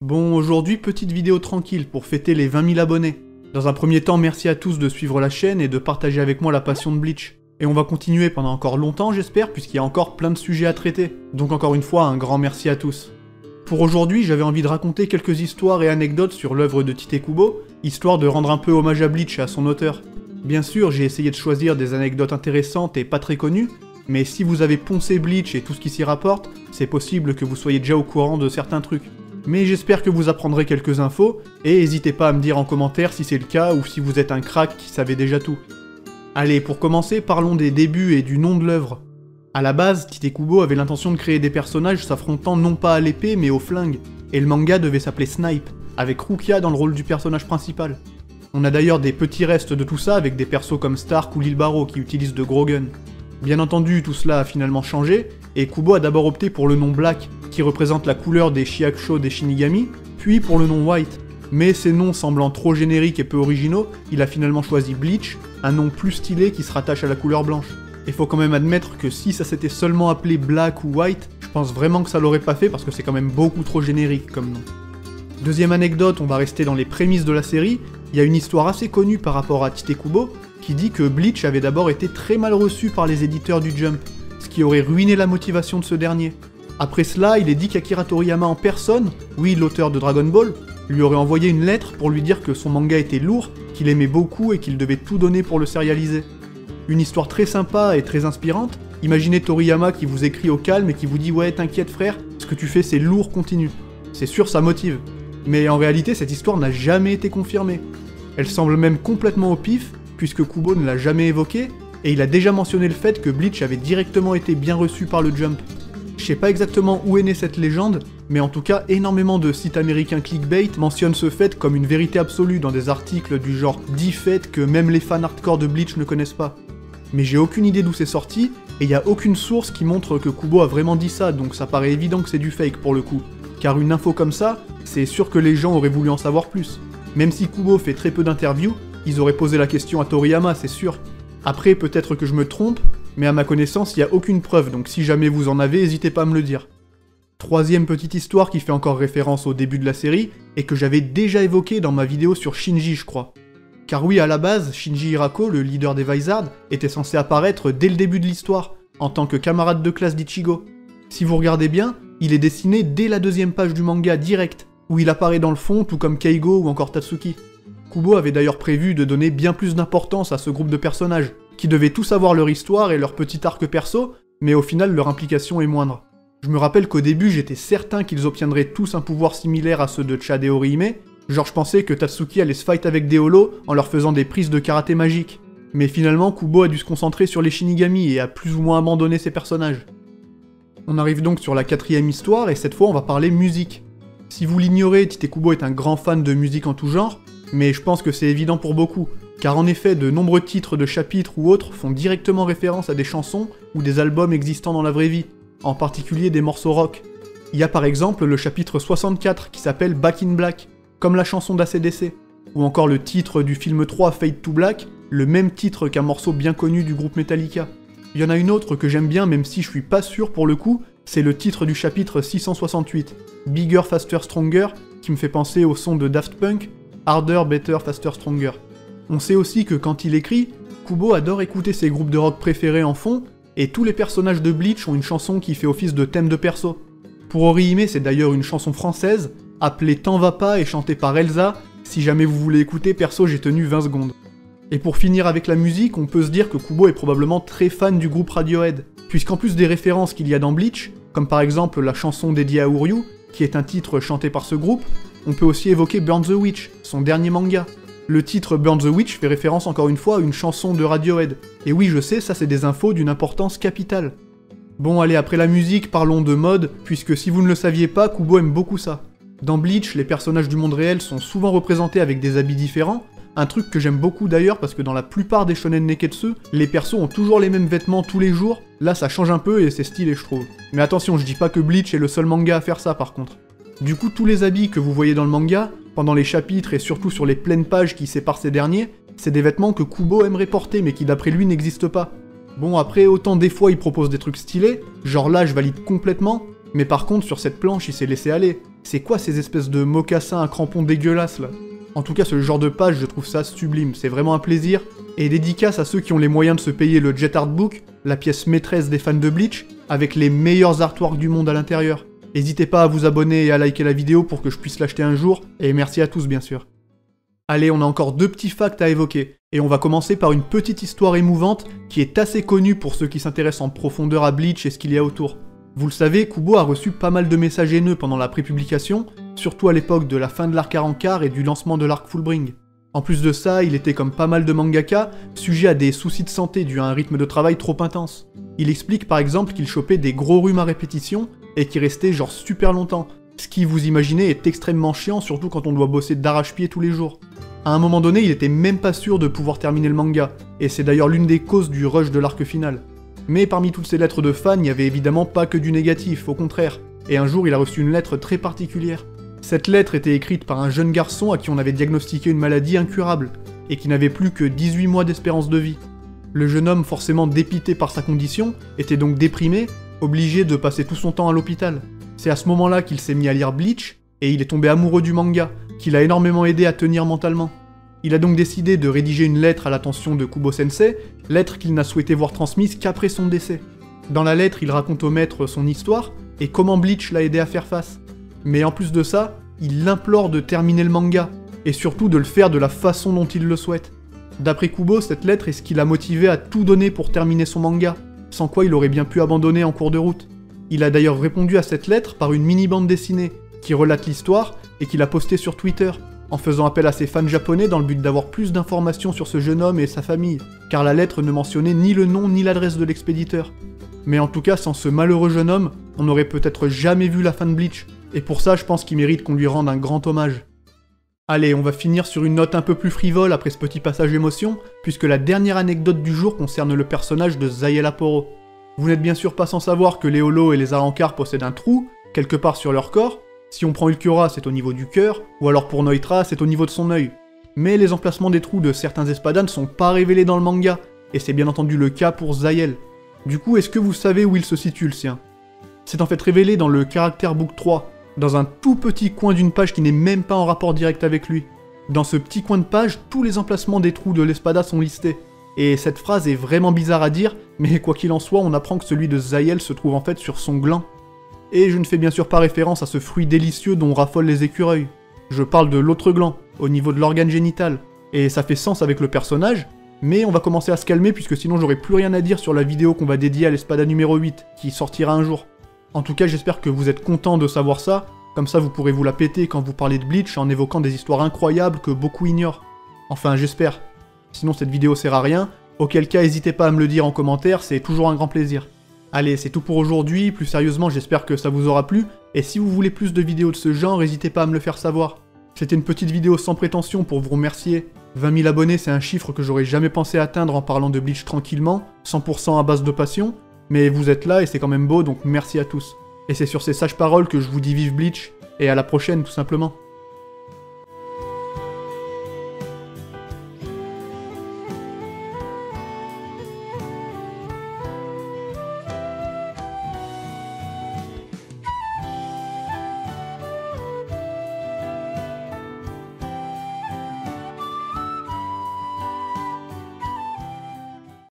Bon, aujourd'hui, petite vidéo tranquille pour fêter les 20 000 abonnés. Dans un premier temps, merci à tous de suivre la chaîne et de partager avec moi la passion de Bleach. Et on va continuer pendant encore longtemps, j'espère, puisqu'il y a encore plein de sujets à traiter. Donc encore une fois, un grand merci à tous. Pour aujourd'hui, j'avais envie de raconter quelques histoires et anecdotes sur l'œuvre de Tite Kubo, histoire de rendre un peu hommage à Bleach et à son auteur. Bien sûr, j'ai essayé de choisir des anecdotes intéressantes et pas très connues, mais si vous avez poncé Bleach et tout ce qui s'y rapporte, c'est possible que vous soyez déjà au courant de certains trucs. Mais j'espère que vous apprendrez quelques infos, et n'hésitez pas à me dire en commentaire si c'est le cas ou si vous êtes un crack qui savait déjà tout. Allez, pour commencer, parlons des débuts et du nom de l'œuvre. A la base, Tite Kubo avait l'intention de créer des personnages s'affrontant non pas à l'épée mais au flingue, et le manga devait s'appeler Snipe, avec Rukia dans le rôle du personnage principal. On a d'ailleurs des petits restes de tout ça avec des persos comme Stark ou Lil Barrow qui utilisent de gros guns. Bien entendu, tout cela a finalement changé, et Kubo a d'abord opté pour le nom Black, qui représente la couleur des Shihakusho des Shinigami, puis pour le nom White. Mais ces noms semblant trop génériques et peu originaux, il a finalement choisi Bleach, un nom plus stylé qui se rattache à la couleur blanche. Et faut quand même admettre que si ça s'était seulement appelé Black ou White, je pense vraiment que ça l'aurait pas fait parce que c'est quand même beaucoup trop générique comme nom. Deuxième anecdote, on va rester dans les prémices de la série, il y a une histoire assez connue par rapport à Tite Kubo, qui dit que Bleach avait d'abord été très mal reçu par les éditeurs du Jump, ce qui aurait ruiné la motivation de ce dernier. Après cela, il est dit qu'Akira Toriyama en personne, oui l'auteur de Dragon Ball, lui aurait envoyé une lettre pour lui dire que son manga était lourd, qu'il aimait beaucoup et qu'il devait tout donner pour le sérialiser. Une histoire très sympa et très inspirante, imaginez Toriyama qui vous écrit au calme et qui vous dit « Ouais, t'inquiète frère, ce que tu fais c'est lourd, continue ». C'est sûr, ça motive. Mais en réalité, cette histoire n'a jamais été confirmée. Elle semble même complètement au pif, puisque Kubo ne l'a jamais évoqué, et il a déjà mentionné le fait que Bleach avait directement été bien reçu par le Jump. Je sais pas exactement où est née cette légende, mais en tout cas énormément de sites américains clickbait mentionnent ce fait comme une vérité absolue dans des articles du genre 10 faits que même les fans hardcore de Bleach ne connaissent pas. Mais j'ai aucune idée d'où c'est sorti, et y a aucune source qui montre que Kubo a vraiment dit ça, donc ça paraît évident que c'est du fake pour le coup. Car une info comme ça, c'est sûr que les gens auraient voulu en savoir plus. Même si Kubo fait très peu d'interviews, ils auraient posé la question à Toriyama, c'est sûr. Après, peut-être que je me trompe, mais à ma connaissance, il n'y a aucune preuve, donc si jamais vous en avez, n'hésitez pas à me le dire. Troisième petite histoire qui fait encore référence au début de la série, et que j'avais déjà évoquée dans ma vidéo sur Shinji, je crois. Car oui, à la base, Shinji Hirako, le leader des Vizards, était censé apparaître dès le début de l'histoire, en tant que camarade de classe d'Ichigo. Si vous regardez bien, il est dessiné dès la deuxième page du manga direct, où il apparaît dans le fond, tout comme Keigo ou encore Tatsuki. Kubo avait d'ailleurs prévu de donner bien plus d'importance à ce groupe de personnages, qui devaient tous avoir leur histoire et leur petit arc perso, mais au final leur implication est moindre. Je me rappelle qu'au début j'étais certain qu'ils obtiendraient tous un pouvoir similaire à ceux de Chad et Orihime, genre je pensais que Tatsuki allait se fight avec des holos en leur faisant des prises de karaté magique. Mais finalement Kubo a dû se concentrer sur les Shinigami et a plus ou moins abandonné ses personnages. On arrive donc sur la quatrième histoire et cette fois on va parler musique. Si vous l'ignorez, Tite Kubo est un grand fan de musique en tout genre, mais je pense que c'est évident pour beaucoup, car en effet de nombreux titres de chapitres ou autres font directement référence à des chansons ou des albums existant dans la vraie vie, en particulier des morceaux rock. Il y a par exemple le chapitre 64 qui s'appelle Back in Black, comme la chanson d'ACDC, ou encore le titre du film 3 Fade to Black, le même titre qu'un morceau bien connu du groupe Metallica. Il y en a une autre que j'aime bien même si je suis pas sûr pour le coup, c'est le titre du chapitre 668, Bigger, Faster, Stronger, qui me fait penser au son de Daft Punk, Harder, Better, Faster, Stronger. On sait aussi que quand il écrit, Kubo adore écouter ses groupes de rock préférés en fond, et tous les personnages de Bleach ont une chanson qui fait office de thème de perso. Pour Orihime, c'est d'ailleurs une chanson française, appelée T'en va pas et chantée par Elsa, si jamais vous voulez écouter, perso j'ai tenu 20 secondes. Et pour finir avec la musique, on peut se dire que Kubo est probablement très fan du groupe Radiohead, puisqu'en plus des références qu'il y a dans Bleach, comme par exemple la chanson dédiée à Uryu, qui est un titre chanté par ce groupe, on peut aussi évoquer Burn the Witch, son dernier manga. Le titre Burn the Witch fait référence encore une fois à une chanson de Radiohead. Et oui, je sais, ça c'est des infos d'une importance capitale. Bon allez, après la musique, parlons de mode, puisque si vous ne le saviez pas, Kubo aime beaucoup ça. Dans Bleach, les personnages du monde réel sont souvent représentés avec des habits différents, un truc que j'aime beaucoup d'ailleurs parce que dans la plupart des shonen neketsu, les persos ont toujours les mêmes vêtements tous les jours, là ça change un peu et c'est stylé je trouve. Mais attention, je dis pas que Bleach est le seul manga à faire ça par contre. Du coup, tous les habits que vous voyez dans le manga, pendant les chapitres et surtout sur les pleines pages qui séparent ces derniers, c'est des vêtements que Kubo aimerait porter mais qui d'après lui n'existent pas. Bon après, autant des fois il propose des trucs stylés, genre là je valide complètement, mais par contre sur cette planche il s'est laissé aller. C'est quoi ces espèces de mocassins à crampons dégueulasses là? En tout cas, ce genre de page, je trouve ça sublime, c'est vraiment un plaisir. Et dédicace à ceux qui ont les moyens de se payer le Jet Art Book, la pièce maîtresse des fans de Bleach, avec les meilleurs artworks du monde à l'intérieur. N'hésitez pas à vous abonner et à liker la vidéo pour que je puisse l'acheter un jour, et merci à tous bien sûr. Allez, on a encore 2 petits facts à évoquer, et on va commencer par une petite histoire émouvante qui est assez connue pour ceux qui s'intéressent en profondeur à Bleach et ce qu'il y a autour. Vous le savez, Kubo a reçu pas mal de messages haineux pendant la prépublication, surtout à l'époque de la fin de l'arc Arrancar et du lancement de l'arc Fullbring. En plus de ça, il était comme pas mal de mangaka, sujet à des soucis de santé dû à un rythme de travail trop intense. Il explique par exemple qu'il chopait des gros rhumes à répétition et qu'il restait genre super longtemps, ce qui, vous imaginez, est extrêmement chiant, surtout quand on doit bosser d'arrache-pied tous les jours. À un moment donné, il était même pas sûr de pouvoir terminer le manga, et c'est d'ailleurs l'une des causes du rush de l'arc final. Mais parmi toutes ces lettres de fans, il n'y avait évidemment pas que du négatif, au contraire, et un jour il a reçu une lettre très particulière. Cette lettre était écrite par un jeune garçon à qui on avait diagnostiqué une maladie incurable, et qui n'avait plus que 18 mois d'espérance de vie. Le jeune homme, forcément dépité par sa condition, était donc déprimé, obligé de passer tout son temps à l'hôpital. C'est à ce moment-là qu'il s'est mis à lire Bleach, et il est tombé amoureux du manga, qui l'a énormément aidé à tenir mentalement. Il a donc décidé de rédiger une lettre à l'attention de Kubo Sensei, lettre qu'il n'a souhaité voir transmise qu'après son décès. Dans la lettre, il raconte au maître son histoire, et comment Bleach l'a aidé à faire face. Mais en plus de ça, il l'implore de terminer le manga, et surtout de le faire de la façon dont il le souhaite. D'après Kubo, cette lettre est ce qui l'a motivé à tout donner pour terminer son manga, sans quoi il aurait bien pu abandonner en cours de route. Il a d'ailleurs répondu à cette lettre par une mini-bande dessinée, qui relate l'histoire, et qu'il a postée sur Twitter, en faisant appel à ses fans japonais dans le but d'avoir plus d'informations sur ce jeune homme et sa famille, car la lettre ne mentionnait ni le nom ni l'adresse de l'expéditeur. Mais en tout cas, sans ce malheureux jeune homme, on n'aurait peut-être jamais vu la fin de Bleach, et pour ça je pense qu'il mérite qu'on lui rende un grand hommage. Allez, on va finir sur une note un peu plus frivole après ce petit passage émotion, puisque la dernière anecdote du jour concerne le personnage de Zahel Aporo. Vous n'êtes bien sûr pas sans savoir que les Holos et les Arrancars possèdent un trou, quelque part sur leur corps. Si on prend Ulquiorra, c'est au niveau du cœur, ou alors pour Neutra, c'est au niveau de son œil. Mais les emplacements des trous de certains espadas ne sont pas révélés dans le manga, et c'est bien entendu le cas pour Zahel. Du coup, est-ce que vous savez où il se situe le sien? C'est en fait révélé dans le Character Book 3, dans un tout petit coin d'une page qui n'est même pas en rapport direct avec lui. Dans ce petit coin de page, tous les emplacements des trous de l'espada sont listés. Et cette phrase est vraiment bizarre à dire, mais quoi qu'il en soit, on apprend que celui de Zahel se trouve en fait sur son gland. Et je ne fais bien sûr pas référence à ce fruit délicieux dont raffolent les écureuils. Je parle de l'autre gland, au niveau de l'organe génital. Et ça fait sens avec le personnage, mais on va commencer à se calmer puisque sinon j'aurai plus rien à dire sur la vidéo qu'on va dédier à l'espada numéro 8, qui sortira un jour. En tout cas, j'espère que vous êtes contents de savoir ça, comme ça vous pourrez vous la péter quand vous parlez de Bleach en évoquant des histoires incroyables que beaucoup ignorent. Enfin, j'espère. Sinon cette vidéo sert à rien, auquel cas n'hésitez pas à me le dire en commentaire, c'est toujours un grand plaisir. Allez, c'est tout pour aujourd'hui, plus sérieusement j'espère que ça vous aura plu, et si vous voulez plus de vidéos de ce genre, n'hésitez pas à me le faire savoir. C'était une petite vidéo sans prétention pour vous remercier. 20 000 abonnés, c'est un chiffre que j'aurais jamais pensé atteindre en parlant de Bleach tranquillement, 100% à base de passion, mais vous êtes là et c'est quand même beau, donc merci à tous. Et c'est sur ces sages paroles que je vous dis vive Bleach, et à la prochaine tout simplement.